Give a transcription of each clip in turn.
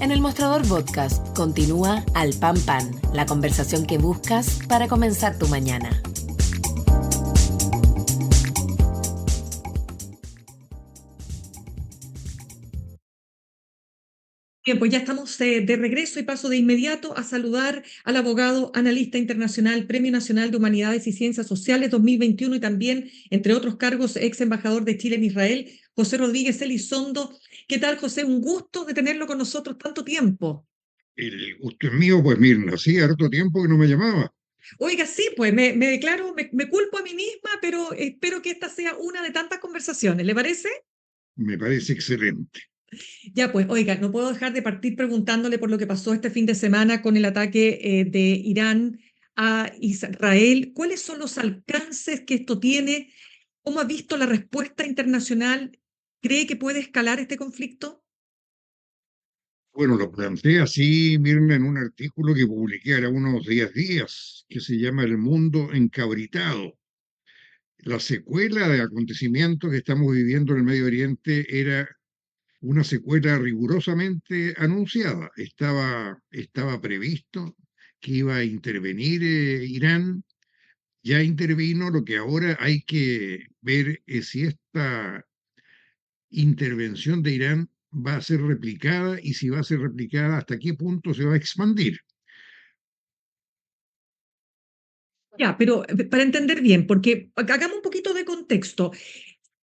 En el Mostrador Podcast continúa Al Pan Pan, la conversación que buscas para comenzar tu mañana. Bien, pues ya estamos de regreso y paso de inmediato a saludar al abogado, analista internacional, Premio Nacional de Humanidades y Ciencias Sociales 2021 y también, entre otros cargos, ex embajador de Chile en Israel, José Rodríguez Elizondo. ¿Qué tal, José? Un gusto de tenerlo con nosotros tanto tiempo. El gusto es mío, pues Mirna, hacía harto tiempo que no me llamaba. Oiga, sí, pues me declaro, me culpo a mí misma, pero espero que esta sea una de tantas conversaciones. ¿Le parece? Me parece excelente. Ya, pues, oiga, no puedo dejar de partir preguntándole por lo que pasó este fin de semana con el ataque de Irán a Israel. ¿Cuáles son los alcances que esto tiene? ¿Cómo ha visto la respuesta internacional? ¿Cree que puede escalar este conflicto? Bueno, lo planteé así, Mirna, en un artículo que publiqué hace unos 10 días, que se llama El mundo encabritado. La secuela de acontecimientos que estamos viviendo en el Medio Oriente era una secuela rigurosamente anunciada. Estaba previsto que iba a intervenir Irán, ya intervino. Lo que ahora hay que ver es si esta intervención de Irán va a ser replicada y si va a ser replicada, hasta qué punto se va a expandir. Ya, pero para entender bien, porque hagamos un poquito de contexto.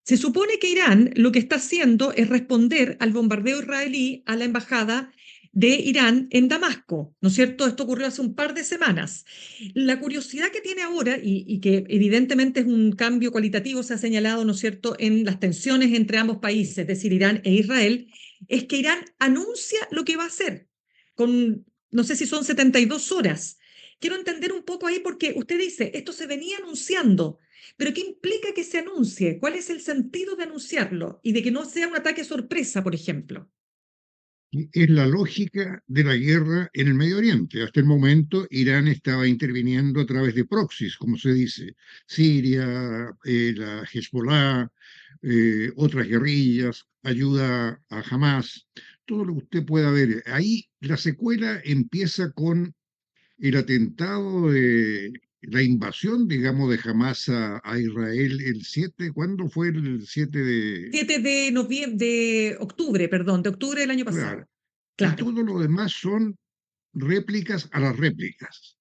Se supone que Irán lo que está haciendo es responder al bombardeo israelí a la embajada de Irán en Damasco, ¿no es cierto? Esto ocurrió hace un par de semanas. La curiosidad que tiene ahora, y que evidentemente es un cambio cualitativo, se ha señalado, ¿no es cierto?, en las tensiones entre ambos países, es decir, Irán e Israel, es que Irán anuncia lo que va a hacer con, no sé si son 72 horas. Quiero entender un poco ahí porque usted dice, esto se venía anunciando. Pero ¿qué implica que se anuncie? ¿Cuál es el sentido de anunciarlo? Y de que no sea un ataque sorpresa, por ejemplo. Es la lógica de la guerra en el Medio Oriente. Hasta el momento, Irán estaba interviniendo a través de proxies, como se dice, Siria, la Hezbollah, otras guerrillas, ayuda a Hamas, todo lo que usted pueda ver. Ahí la secuela empieza con el atentado de la invasión, digamos, de Hamas a Israel el 7. ¿Cuándo fue el 7 de...? 7 de noviembre, de octubre, perdón, de octubre del año Claro. pasado. Y Claro. todo lo demás son réplicas a las réplicas.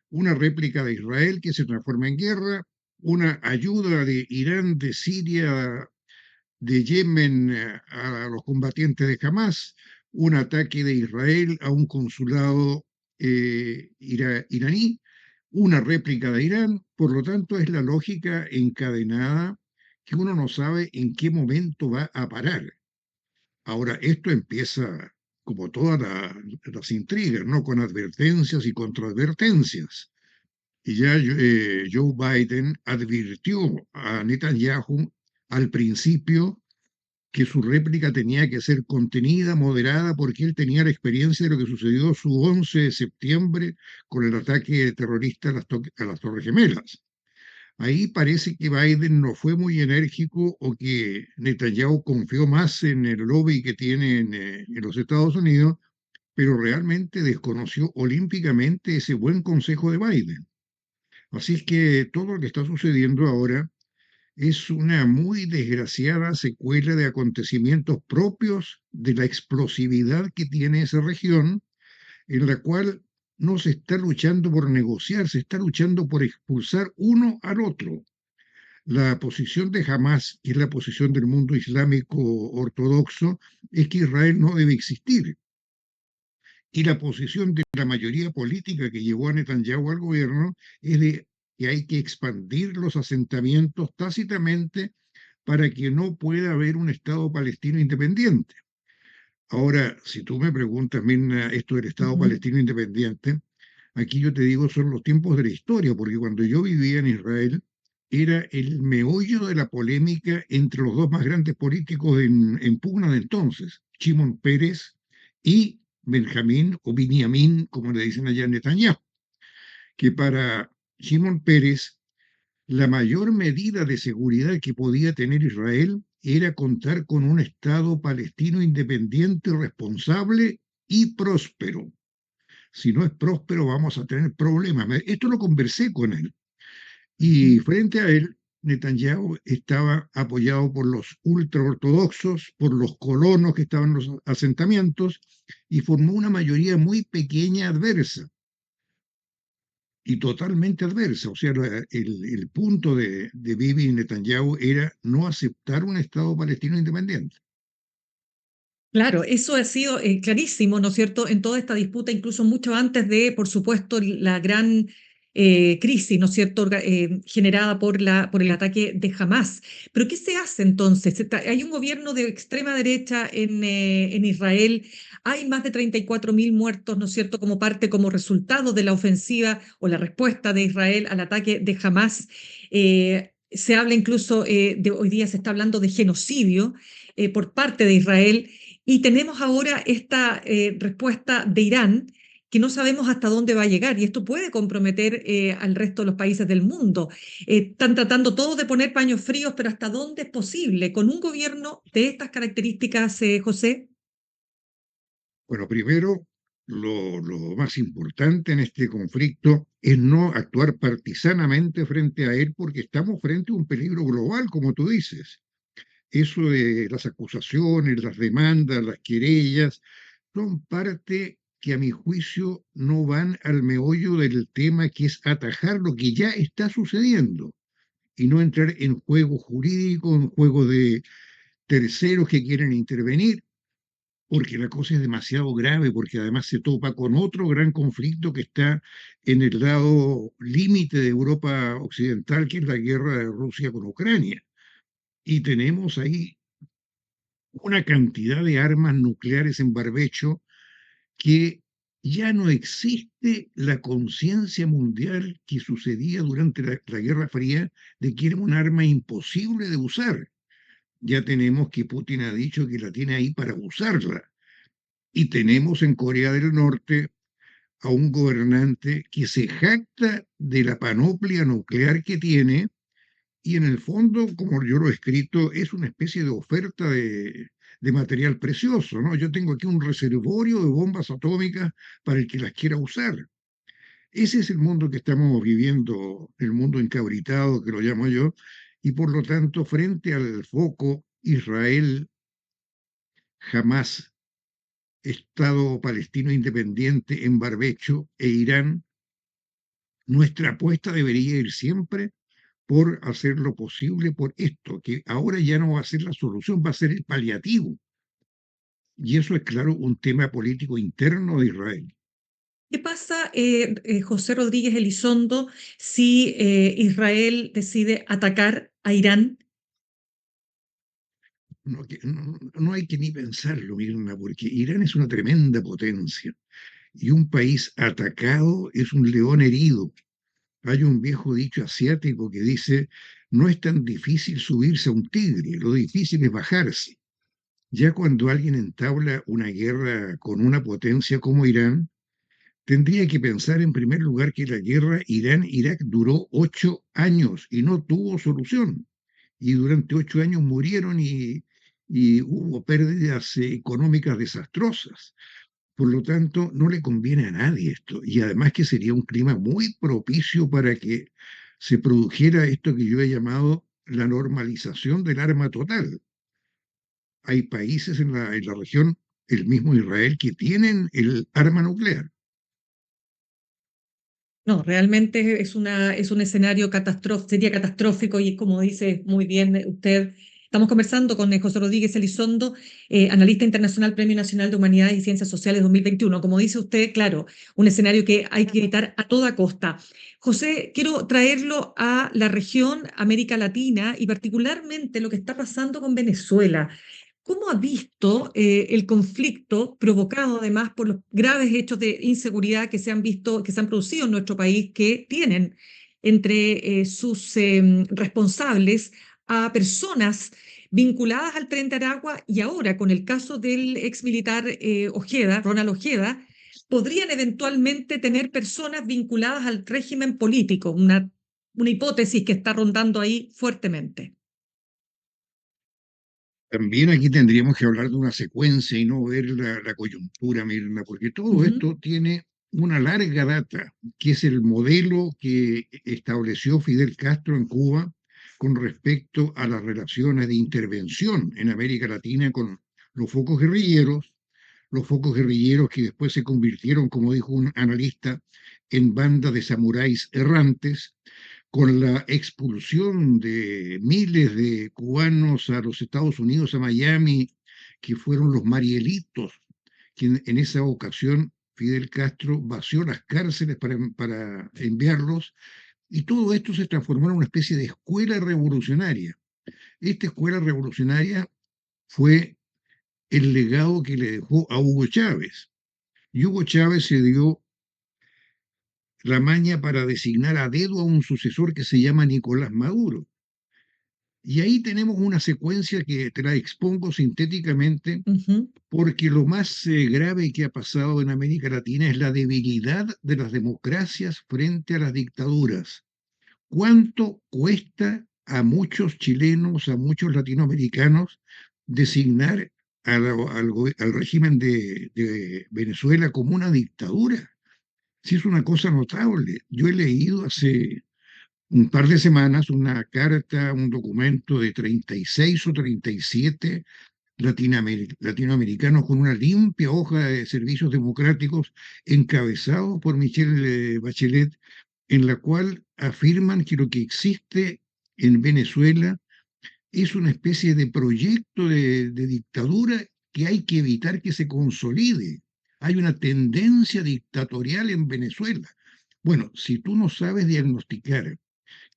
Una réplica de Israel que se transforma en guerra, una ayuda de Irán, de Siria, de Yemen a los combatientes de Hamas, un ataque de Israel a un consulado iraní, una réplica de Irán. Por lo tanto, es la lógica encadenada que uno no sabe en qué momento va a parar. Ahora, esto empieza como todas las intrigas, ¿no? Con advertencias y contraadvertencias. Y ya Joe Biden advirtió a Netanyahu al principio que su réplica tenía que ser contenida, moderada, porque él tenía la experiencia de lo que sucedió su 11 de septiembre con el ataque terrorista a las Torres Gemelas. Ahí parece que Biden no fue muy enérgico o que Netanyahu confió más en el lobby que tiene en los Estados Unidos, pero realmente desconoció olímpicamente ese buen consejo de Biden. Así es que todo lo que está sucediendo ahora es una muy desgraciada secuela de acontecimientos propios de la explosividad que tiene esa región, en la cual no se está luchando por negociar, se está luchando por expulsar uno al otro. La posición de Hamas, que es la posición del mundo islámico ortodoxo, es que Israel no debe existir. Y la posición de la mayoría política que llevó a Netanyahu al gobierno es de que hay que expandir los asentamientos tácitamente para que no pueda haber un Estado palestino independiente. Ahora, si tú me preguntas, Mirna, esto del Estado Ujú. palestino independiente, aquí yo te digo, son los tiempos de la historia, porque cuando yo vivía en Israel, era el meollo de la polémica entre los dos más grandes políticos en pugna de entonces, Shimon Peres y Benjamín o Binyamin, como le dicen allá en Netanyahu, que para Shimon Peres la mayor medida de seguridad que podía tener Israel era contar con un Estado palestino independiente, responsable y próspero. Si no es próspero, vamos a tener problemas. Esto lo conversé con él. Y frente a él, Netanyahu estaba apoyado por los ultraortodoxos, por los colonos que estaban en los asentamientos, y formó una mayoría muy pequeña adversa, y totalmente adversa. O sea, el punto de Bibi y Netanyahu era no aceptar un Estado palestino independiente. Claro, eso ha sido clarísimo, ¿no es cierto?, en toda esta disputa, incluso mucho antes de, por supuesto, la gran crisis, ¿no es cierto?, generada por el ataque de Hamás. Pero ¿qué se hace entonces? Hay un gobierno de extrema derecha en Israel, hay más de 34.000 muertos, ¿no es cierto?, como resultado de la ofensiva o la respuesta de Israel al ataque de Hamás. Se habla incluso, hoy día se está hablando de genocidio por parte de Israel. Y tenemos ahora esta respuesta de Irán que no sabemos hasta dónde va a llegar y esto puede comprometer al resto de los países del mundo. Están tratando todos de poner paños fríos, pero ¿hasta dónde es posible con un gobierno de estas características, José? Bueno, primero, lo más importante en este conflicto es no actuar partisanamente frente a él porque estamos frente a un peligro global, como tú dices. Eso de las acusaciones, las demandas, las querellas, son parte que a mi juicio no van al meollo del tema, que es atajar lo que ya está sucediendo y no entrar en juego jurídico, en juego de terceros que quieren intervenir, porque la cosa es demasiado grave, porque además se topa con otro gran conflicto que está en el lado límite de Europa Occidental, que es la guerra de Rusia con Ucrania. Y tenemos ahí una cantidad de armas nucleares en barbecho que ya no existe la conciencia mundial que sucedía durante la Guerra Fría de que era un arma imposible de usar. Ya tenemos que Putin ha dicho que la tiene ahí para usarla. Y tenemos en Corea del Norte a un gobernante que se jacta de la panoplia nuclear que tiene y en el fondo, como yo lo he escrito, es una especie de oferta de material precioso, ¿no? Yo tengo aquí un reservorio de bombas atómicas para el que las quiera usar. Ese es el mundo que estamos viviendo, el mundo encabritado que lo llamo yo, y por lo tanto, frente al foco Israel, jamás Estado palestino independiente en barbecho e Irán, nuestra apuesta debería ir siempre por hacer lo posible por esto, que ahora ya no va a ser la solución, va a ser el paliativo. Y eso es, claro, un tema político interno de Israel. ¿Qué pasa, José Rodríguez Elizondo, si Israel decide atacar a Irán? No, no hay que ni pensarlo, Mirna, porque Irán es una tremenda potencia y un país atacado es un león herido. Hay un viejo dicho asiático que dice, no es tan difícil subirse a un tigre, lo difícil es bajarse. Ya cuando alguien entabla una guerra con una potencia como Irán, tendría que pensar en primer lugar que la guerra Irán-Irak duró 8 años y no tuvo solución. Y durante 8 años murieron y hubo pérdidas económicas desastrosas. Por lo tanto, no le conviene a nadie esto. Y además que sería un clima muy propicio para que se produjera esto que yo he llamado la normalización del arma total. Hay países en la región, el mismo Israel, que tienen el arma nuclear. No, realmente es un escenario catastrófico, sería catastrófico y como dice muy bien usted, estamos conversando con José Rodríguez Elizondo, analista internacional, Premio Nacional de Humanidades y Ciencias Sociales 2021. Como dice usted, claro, un escenario que hay que evitar a toda costa. José, quiero traerlo a la región América Latina y particularmente lo que está pasando con Venezuela. ¿Cómo ha visto el conflicto provocado además por los graves hechos de inseguridad que se han visto, que se han producido en nuestro país, que tienen entre sus responsables a personas vinculadas al Tren de Aragua y ahora con el caso del ex militar Ojeda, Ronald Ojeda, podrían eventualmente tener personas vinculadas al régimen político, una hipótesis que está rondando ahí fuertemente? También aquí tendríamos que hablar de una secuencia y no ver la coyuntura, Mirna, porque todo Ujú, esto tiene una larga data, que es el modelo que estableció Fidel Castro en Cuba con respecto a las relaciones de intervención en América Latina con los focos guerrilleros que después se convirtieron, como dijo un analista, en bandas de samuráis errantes, con la expulsión de miles de cubanos a los Estados Unidos, a Miami, que fueron los Marielitos, quien en esa ocasión Fidel Castro vació las cárceles para enviarlos, y todo esto se transformó en una especie de escuela revolucionaria. Esta escuela revolucionaria fue el legado que le dejó a Hugo Chávez. Y Hugo Chávez se dio la maña para designar a dedo a un sucesor que se llama Nicolás Maduro. Y ahí tenemos una secuencia que te la expongo sintéticamente, ujú. porque lo más grave que ha pasado en América Latina es la debilidad de las democracias frente a las dictaduras. ¿Cuánto cuesta a muchos chilenos, a muchos latinoamericanos, designar al régimen de Venezuela como una dictadura? Sí, es una cosa notable. Yo he leído hace un par de semanas una carta, un documento de 36 o 37 latinoamericanos con una limpia hoja de servicios democráticos encabezados por Michelle Bachelet, en la cual afirman que lo que existe en Venezuela es una especie de proyecto de dictadura que hay que evitar que se consolide. Hay una tendencia dictatorial en Venezuela. Bueno, si tú no sabes diagnosticar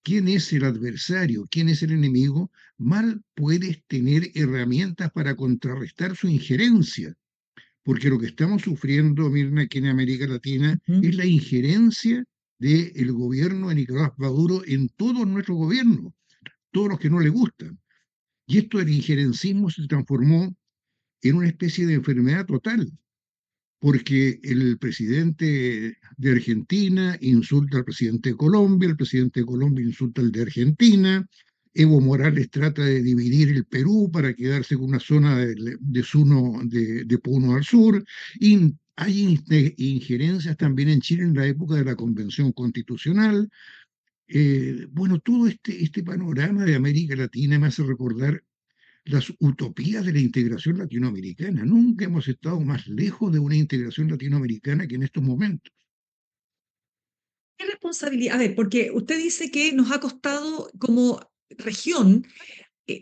quién es el adversario, quién es el enemigo, mal puedes tener herramientas para contrarrestar su injerencia, porque lo que estamos sufriendo, Mirna, aquí en América Latina, Ujú. es la injerencia del gobierno de Nicolás Maduro en todo nuestro gobierno, todos los que no le gustan. Y esto del injerencismo se transformó en una especie de enfermedad total, porque el presidente de Argentina insulta al presidente de Colombia, el presidente de Colombia insulta al de Argentina, Evo Morales trata de dividir el Perú para quedarse con una zona de Puno al sur, y hay injerencias también en Chile en la época de la Convención Constitucional. Bueno, todo este panorama de América Latina me hace recordar las utopías de la integración latinoamericana. Nunca hemos estado más lejos de una integración latinoamericana que en estos momentos. ¿Qué responsabilidad? A ver, porque usted dice que nos ha costado como región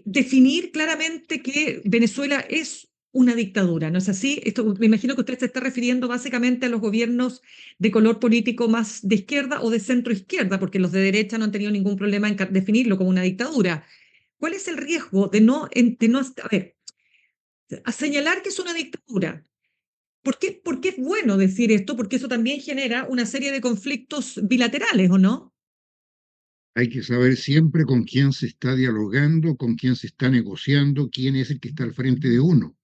definir claramente que Venezuela es una dictadura, ¿no es así? Esto, me imagino que usted se está refiriendo básicamente a los gobiernos de color político más de izquierda o de centro izquierda, porque los de derecha no han tenido ningún problema en definirlo como una dictadura. ¿Cuál es el riesgo a ver, a señalar que es una dictadura? ¿Por qué es bueno decir esto? Porque eso también genera una serie de conflictos bilaterales, ¿o no? Hay que saber siempre con quién se está dialogando, con quién se está negociando, quién es el que está al frente de uno.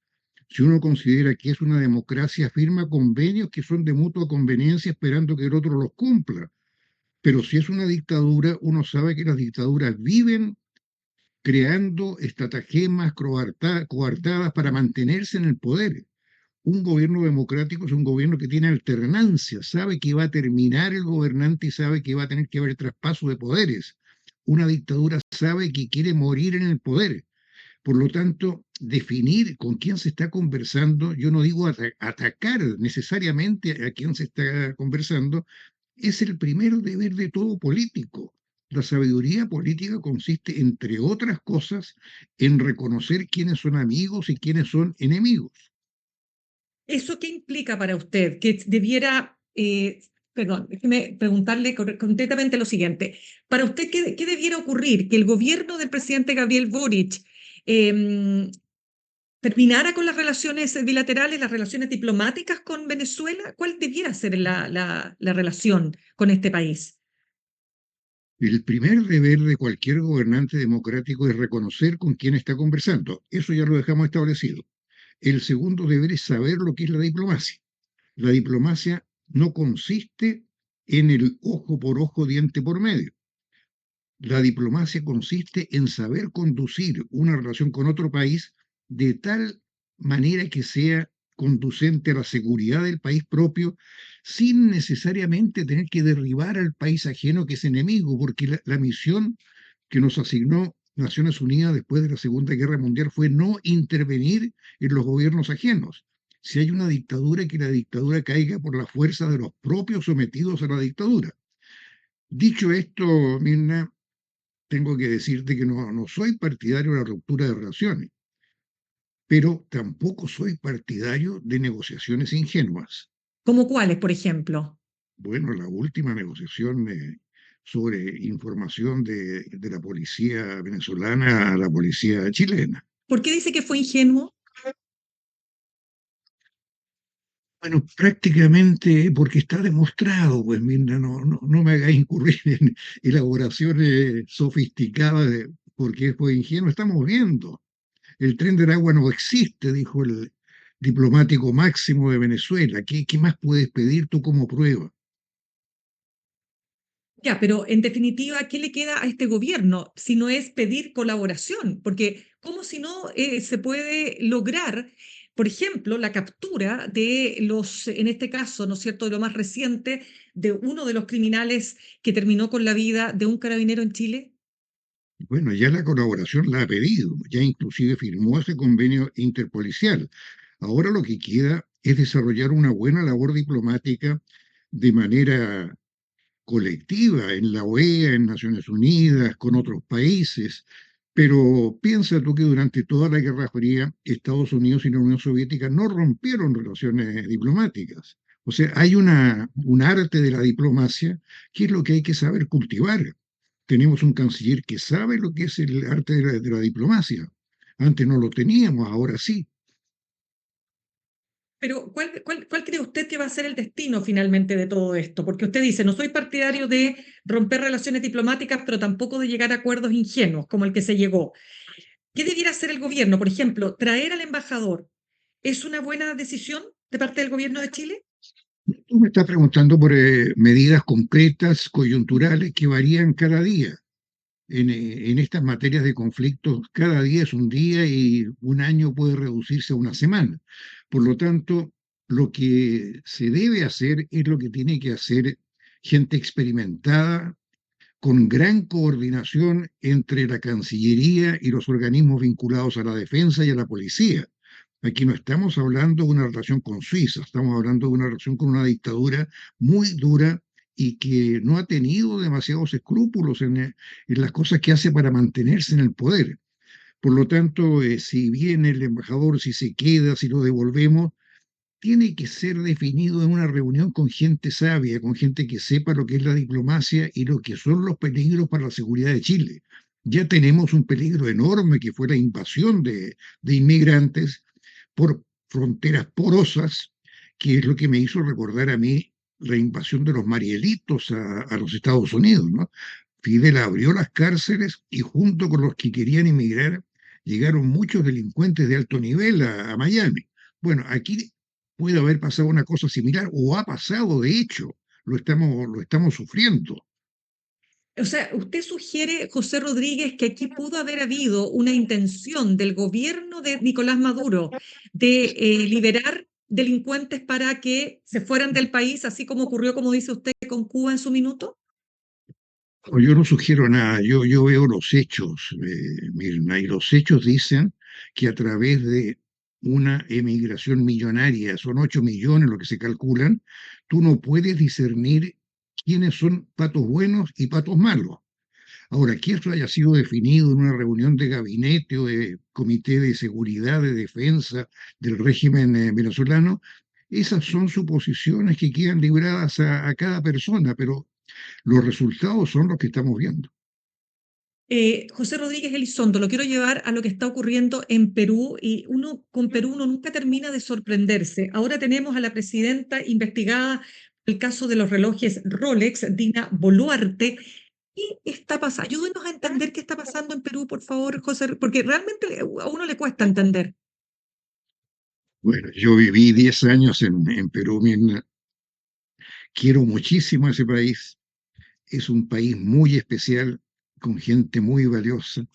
Si uno considera que es una democracia, firma convenios que son de mutua conveniencia esperando que el otro los cumpla. Pero si es una dictadura, uno sabe que las dictaduras viven creando estratagemas coartadas para mantenerse en el poder. Un gobierno democrático es un gobierno que tiene alternancia, sabe que va a terminar el gobernante y sabe que va a tener que haber traspaso de poderes. Una dictadura sabe que quiere morir en el poder. Por lo tanto, definir con quién se está conversando, yo no digo atacar necesariamente a quién se está conversando, es el primer deber de todo político. La sabiduría política consiste, entre otras cosas, en reconocer quiénes son amigos y quiénes son enemigos. ¿Eso qué implica para usted? Que debiera, perdón, déjeme preguntarle concretamente lo siguiente. Para usted, ¿qué debiera ocurrir? ¿Que el gobierno del presidente Gabriel Boric em, terminara con las relaciones bilaterales, las relaciones diplomáticas con Venezuela? ¿Cuál debiera ser la relación con este país? El primer deber de cualquier gobernante democrático es reconocer con quién está conversando. Eso ya lo dejamos establecido. El segundo deber es saber lo que es la diplomacia. La diplomacia no consiste en el ojo por ojo, diente por medio. La diplomacia consiste en saber conducir una relación con otro país de tal manera que sea conducente a la seguridad del país propio, sin necesariamente tener que derribar al país ajeno que es enemigo, porque la misión que nos asignó Naciones Unidas después de la Segunda Guerra Mundial fue no intervenir en los gobiernos ajenos. Si hay una dictadura, que la dictadura caiga por la fuerza de los propios sometidos a la dictadura. Dicho esto, Mirna, tengo que decirte que no soy partidario de la ruptura de relaciones, pero tampoco soy partidario de negociaciones ingenuas. ¿Cómo cuáles, por ejemplo? Bueno, la última negociación sobre información de la policía venezolana a la policía chilena. ¿Por qué dice que fue ingenuo? Bueno, prácticamente porque está demostrado, pues Mirna, no me haga incurrir en elaboraciones sofisticadas de por qué fue ingenuo. Estamos viendo, el tren del agua no existe, dijo el diplomático máximo de Venezuela. ¿Qué más puedes pedir tú como prueba? Ya, pero en definitiva, ¿qué le queda a este gobierno si no es pedir colaboración? Porque ¿cómo si no se puede lograr, por ejemplo, la captura de los, en este caso, ¿no es cierto?, de lo más reciente, de uno de los criminales que terminó con la vida de un carabinero en Chile? Bueno, ya la colaboración la ha pedido, ya inclusive firmó ese convenio interpolicial. Ahora lo que queda es desarrollar una buena labor diplomática de manera colectiva en la OEA, en Naciones Unidas, con otros países. Pero piensa tú que durante toda la Guerra Fría, Estados Unidos y la Unión Soviética no rompieron relaciones diplomáticas. O sea, hay un arte de la diplomacia que es lo que hay que saber cultivar. Tenemos un canciller que sabe lo que es el arte de la diplomacia. Antes no lo teníamos, ahora sí. Pero ¿cuál cree usted que va a ser el destino finalmente de todo esto? Porque usted dice, no soy partidario de romper relaciones diplomáticas, pero tampoco de llegar a acuerdos ingenuos como el que se llegó. ¿Qué debiera hacer el gobierno? Por ejemplo, traer al embajador. ¿Es una buena decisión de parte del gobierno de Chile? Tú me estás preguntando por medidas concretas, coyunturales, que varían cada día. En estas materias de conflictos, cada día es un día y un año puede reducirse a una semana. Por lo tanto, lo que se debe hacer es lo que tiene que hacer gente experimentada, con gran coordinación entre la Cancillería y los organismos vinculados a la defensa y a la policía. Aquí no estamos hablando de una relación con Suiza, estamos hablando de una relación con una dictadura muy dura y que no ha tenido demasiados escrúpulos en las cosas que hace para mantenerse en el poder. Por lo tanto, si viene el embajador, si se queda, si lo devolvemos, tiene que ser definido en una reunión con gente sabia, con gente que sepa lo que es la diplomacia y lo que son los peligros para la seguridad de Chile. Ya tenemos un peligro enorme que fue la invasión de inmigrantes por fronteras porosas, que es lo que me hizo recordar a mí la invasión de los Marielitos a los Estados Unidos, ¿no? Fidel abrió las cárceles y junto con los que querían emigrar llegaron muchos delincuentes de alto nivel a Miami. Bueno, aquí puede haber pasado una cosa similar o ha pasado, de hecho, lo estamos sufriendo. O sea, usted sugiere, José Rodríguez, que aquí pudo haber habido una intención del gobierno de Nicolás Maduro de liberar delincuentes para que se fueran del país, así como ocurrió, como dice usted, con Cuba en su minuto. O yo no sugiero nada, yo veo los hechos, Mirna, y los hechos dicen que a través de una emigración millonaria, son 8 millones lo que se calculan, tú no puedes discernir quiénes son patos buenos y patos malos. Ahora, que eso haya sido definido en una reunión de gabinete o de comité de seguridad, de defensa del régimen venezolano, esas son suposiciones que quedan libradas a cada persona, pero los resultados son los que estamos viendo. José Rodríguez Elizondo, lo quiero llevar a lo que está ocurriendo en Perú y uno con Perú uno nunca termina de sorprenderse. Ahora tenemos a la presidenta investigada por el caso de los relojes Rolex, Dina Boluarte. ¿Qué está pasando? Ayúdenos a entender qué está pasando en Perú, por favor, José, porque realmente a uno le cuesta entender. Bueno, yo viví 10 años en Perú, Mirna. Quiero muchísimo ese país. Es un país muy especial, con gente muy valiosa.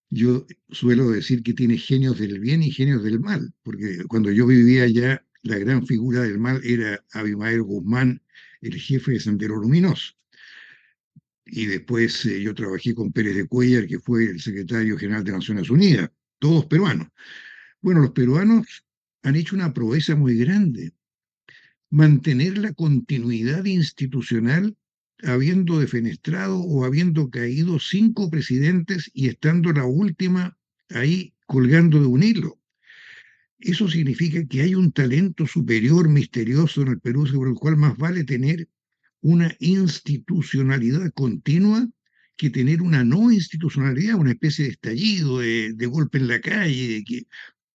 Yo suelo decir que tiene genios del bien y genios del mal, porque cuando yo vivía allá, la gran figura del mal era Abimael Guzmán, el jefe de Sendero Luminoso. Y después yo trabajé con Pérez de Cuéllar, que fue el secretario general de Naciones Unidas, todos peruanos. Bueno, los peruanos han hecho una proeza muy grande, mantener la continuidad institucional habiendo defenestrado o habiendo caído 5 presidentes y estando la última ahí colgando de un hilo. Eso significa que hay un talento superior, misterioso en el Perú, sobre el cual más vale tener una institucionalidad continua que tener una no institucionalidad, una especie de estallido, de golpe en la calle,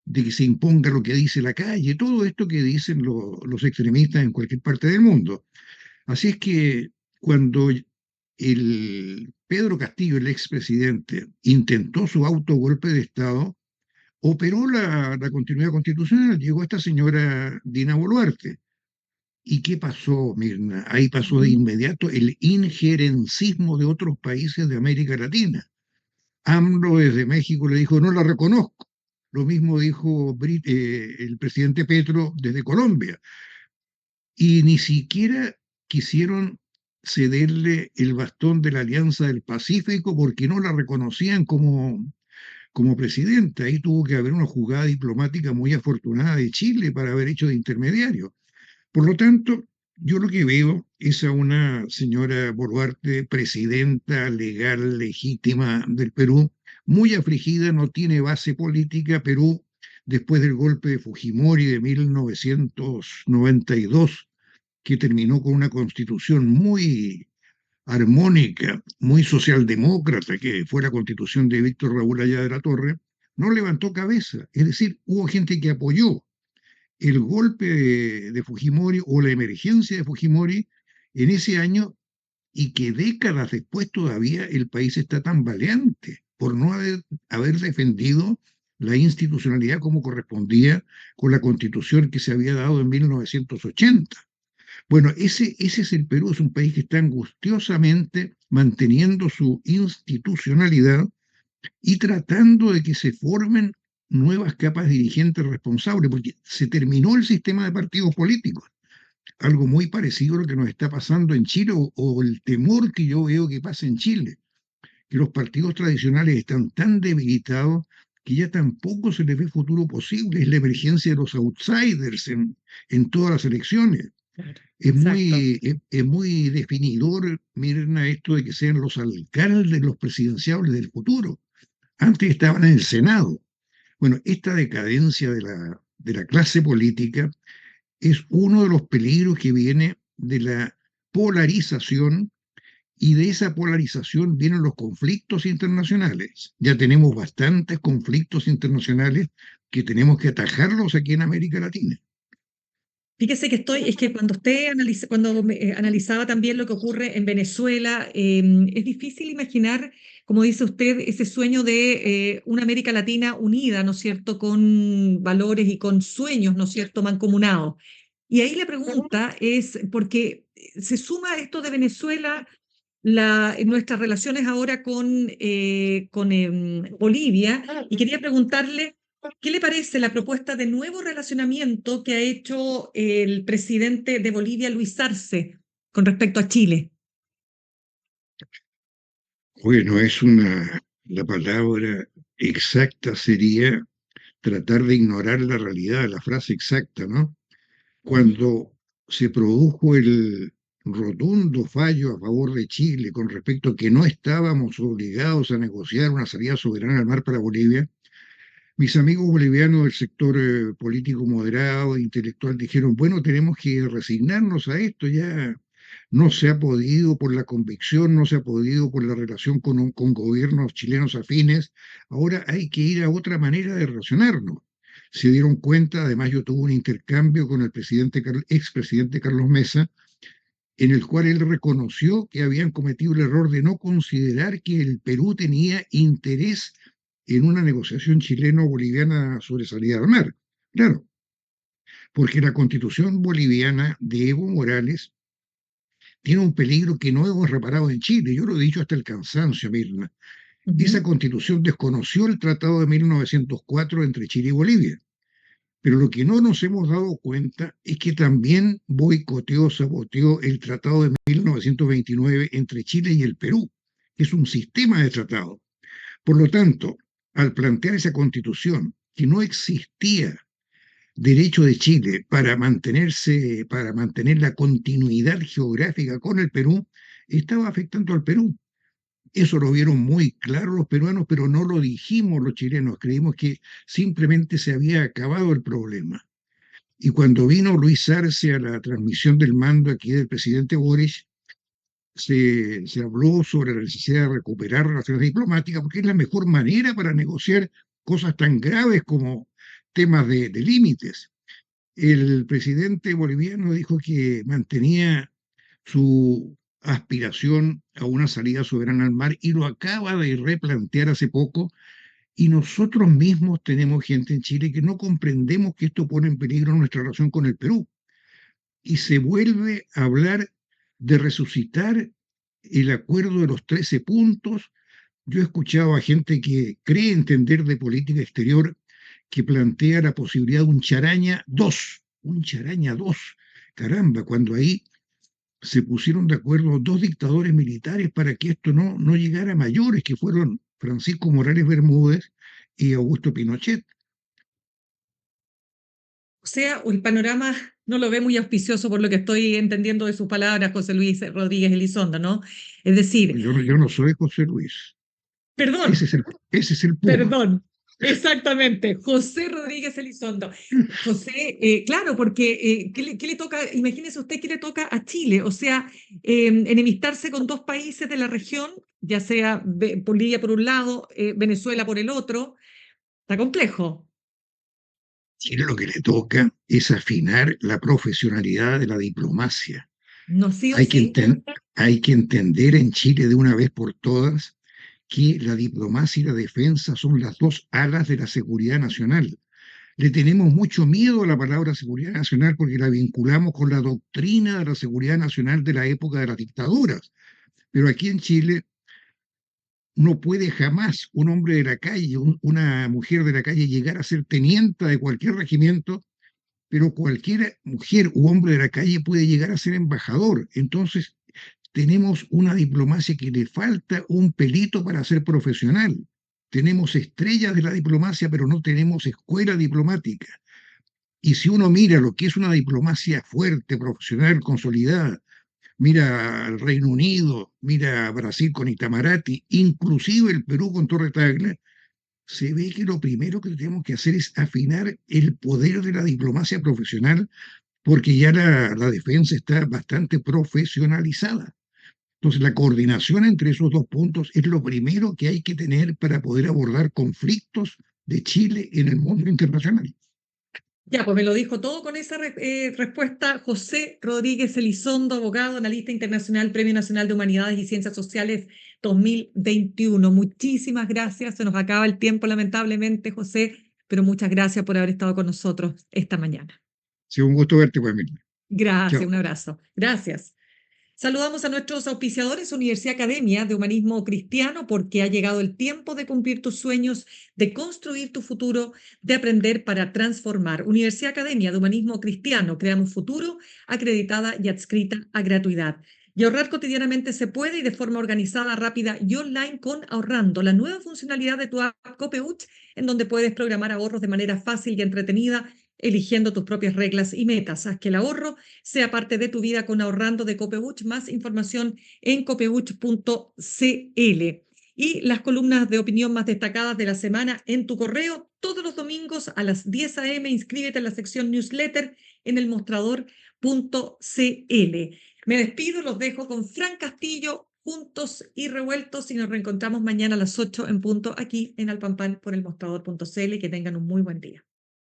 de que se imponga lo que dice la calle, todo esto que dicen los extremistas en cualquier parte del mundo. Así es que cuando el Pedro Castillo, el expresidente, intentó su autogolpe de Estado, operó la continuidad constitucional, llegó esta señora Dina Boluarte. ¿Y qué pasó, Mirna? Ahí pasó de Ujú. inmediato el injerencismo de otros países de América Latina. AMLO desde México le dijo, no la reconozco. Lo mismo dijo el presidente Petro desde Colombia. Y ni siquiera quisieron cederle el bastón de la Alianza del Pacífico porque no la reconocían como presidenta. Ahí tuvo que haber una jugada diplomática muy afortunada de Chile para haber hecho de intermediario. Por lo tanto, yo lo que veo es a una señora Boluarte, presidenta legal, legítima del Perú, muy afligida, no tiene base política. Perú, después del golpe de Fujimori de 1992, que terminó con una constitución muy armónica, muy socialdemócrata, que fue la constitución de Víctor Raúl Allá de la Torre, no levantó cabeza. Es decir, hubo gente que apoyó el golpe de Fujimori o la emergencia de Fujimori en ese año, y que décadas después todavía el país está tambaleante por no haber defendido la institucionalidad como correspondía con la constitución que se había dado en 1980. Bueno, ese es el Perú, es un país que está angustiosamente manteniendo su institucionalidad y tratando de que se formen nuevas capas dirigentes responsables, porque se terminó el sistema de partidos políticos, algo muy parecido a lo que nos está pasando en Chile, o el temor que yo veo que pasa en Chile, que los partidos tradicionales están tan debilitados que ya tampoco se les ve futuro posible. Es la emergencia de los outsiders en todas las elecciones. Claro, Es exacto. muy definidor, miren, a esto de que sean los alcaldes los presidenciables del futuro. Antes estaban en el Senado. Bueno, esta decadencia de la clase política es uno de los peligros que viene de la polarización, y de esa polarización vienen los conflictos internacionales. Ya tenemos bastantes conflictos internacionales que tenemos que atajarlos aquí en América Latina. Fíjese que es que cuando cuando analizaba también lo que ocurre en Venezuela, es difícil imaginar, como dice usted, ese sueño de una América Latina unida, ¿no es cierto?, con valores y con sueños, ¿no es cierto?, mancomunados. Y ahí la pregunta es, porque se suma esto de Venezuela, nuestras relaciones ahora con Bolivia, y quería preguntarle, ¿qué le parece la propuesta de nuevo relacionamiento que ha hecho el presidente de Bolivia, Luis Arce, con respecto a Chile? Bueno, la palabra exacta sería tratar de ignorar la realidad, la frase exacta, ¿no? Ujú. Cuando se produjo el rotundo fallo a favor de Chile con respecto a que no estábamos obligados a negociar una salida soberana al mar para Bolivia, mis amigos bolivianos del sector político moderado e intelectual dijeron, bueno, tenemos que resignarnos a esto, ya no se ha podido por la convicción, no se ha podido por la relación con gobiernos chilenos afines, ahora hay que ir a otra manera de relacionarnos. Se dieron cuenta, además yo tuve un intercambio con el expresidente Carlos Mesa, en el cual él reconoció que habían cometido el error de no considerar que el Perú tenía interés en una negociación chileno-boliviana sobre salida al mar. Claro, porque la constitución boliviana de Evo Morales tiene un peligro que no hemos reparado en Chile. Yo lo he dicho hasta el cansancio, Mirna. Esa constitución desconoció el Tratado de 1904 entre Chile y Bolivia. Pero lo que no nos hemos dado cuenta es que también boicoteó, saboteó el Tratado de 1929 entre Chile y el Perú, que es un sistema de tratado. Por lo tanto, al plantear esa constitución, que no existía derecho de Chile para mantenerse, para mantener la continuidad geográfica con el Perú, estaba afectando al Perú. Eso lo vieron muy claro los peruanos, pero no lo dijimos los chilenos. Creímos que simplemente se había acabado el problema. Y cuando vino Luis Arce a la transmisión del mando aquí del presidente Boric, se habló sobre la necesidad de recuperar relaciones diplomáticas, porque es la mejor manera para negociar cosas tan graves como temas de límites. El presidente boliviano dijo que mantenía su aspiración a una salida soberana al mar y lo acaba de replantear hace poco. Y nosotros mismos tenemos gente en Chile que no comprendemos que esto pone en peligro nuestra relación con el Perú. Y se vuelve a hablar de resucitar el acuerdo de los 13 puntos. Yo he escuchado a gente que cree entender de política exterior que plantea la posibilidad de un charaña 2. Caramba, cuando ahí se pusieron de acuerdo dos dictadores militares para que esto no llegara a mayores, que fueron Francisco Morales Bermúdez y Augusto Pinochet. O sea, el panorama no lo ve muy auspicioso por lo que estoy entendiendo de sus palabras, José Luis Rodríguez Elizondo, ¿no? Es decir, Yo no soy José Luis. perdón, Ese es el Puma. perdón, exactamente, José Rodríguez Elizondo. José, claro, porque qué le toca? Imagínese usted qué le toca a Chile, o sea, enemistarse con dos países de la región, ya sea Bolivia por un lado, Venezuela por el otro, está complejo. Chile lo que le toca es afinar la profesionalidad de la diplomacia. No sí o Hay que, sí. hay que entender en Chile de una vez por todas que la diplomacia y la defensa son las dos alas de la seguridad nacional. Le tenemos mucho miedo a la palabra seguridad nacional porque la vinculamos con la doctrina de la seguridad nacional de la época de las dictaduras. Pero aquí en Chile no puede jamás un hombre de la calle, una mujer de la calle llegar a ser tenienta de cualquier regimiento, pero cualquier mujer u hombre de la calle puede llegar a ser embajador. Entonces, tenemos una diplomacia que le falta un pelito para ser profesional. Tenemos estrellas de la diplomacia, pero no tenemos escuela diplomática. Y si uno mira lo que es una diplomacia fuerte, profesional, consolidada, mira al Reino Unido, mira a Brasil con Itamaraty, inclusive el Perú con Torre Tagle, se ve que lo primero que tenemos que hacer es afinar el poder de la diplomacia profesional, porque ya la defensa está bastante profesionalizada. Entonces, la coordinación entre esos dos puntos es lo primero que hay que tener para poder abordar conflictos de Chile en el mundo internacional. Ya, pues me lo dijo todo con esa respuesta José Rodríguez Elizondo, abogado, analista internacional, Premio Nacional de Humanidades y Ciencias Sociales 2021. Muchísimas gracias. Se nos acaba el tiempo, lamentablemente, José, pero muchas gracias por haber estado con nosotros esta mañana. Sí, un gusto verte, pues, Emilia. Gracias, Chao. un abrazo. Gracias. Saludamos a nuestros auspiciadores, Universidad Academia de Humanismo Cristiano, porque ha llegado el tiempo de cumplir tus sueños, de construir tu futuro, de aprender para transformar. Universidad Academia de Humanismo Cristiano, creamos futuro, acreditada y adscrita a gratuidad. Y ahorrar cotidianamente se puede y de forma organizada, rápida y online con Ahorrando, la nueva funcionalidad de tu app Copeuch, en donde puedes programar ahorros de manera fácil y entretenida, eligiendo tus propias reglas y metas. Haz que el ahorro sea parte de tu vida con Ahorrando de Copeuch. Más información en copeuch.cl. Y las columnas de opinión más destacadas de la semana en tu correo todos los domingos a las 10 a.m. Inscríbete en la sección newsletter en elmostrador.cl. Me despido, los dejo con Fran Castillo, Juntos y Revueltos, y nos reencontramos mañana a las 8 en punto aquí en Alpampan por elmostrador.cl. Que tengan un muy buen día.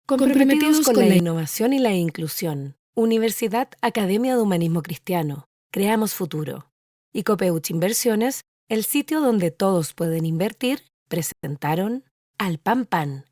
Comprometidos con la innovación y la inclusión. Universidad Academia de Humanismo Cristiano. Creamos futuro. Y Copeuch Inversiones, el sitio donde todos pueden invertir, presentaron Al Pan Pan.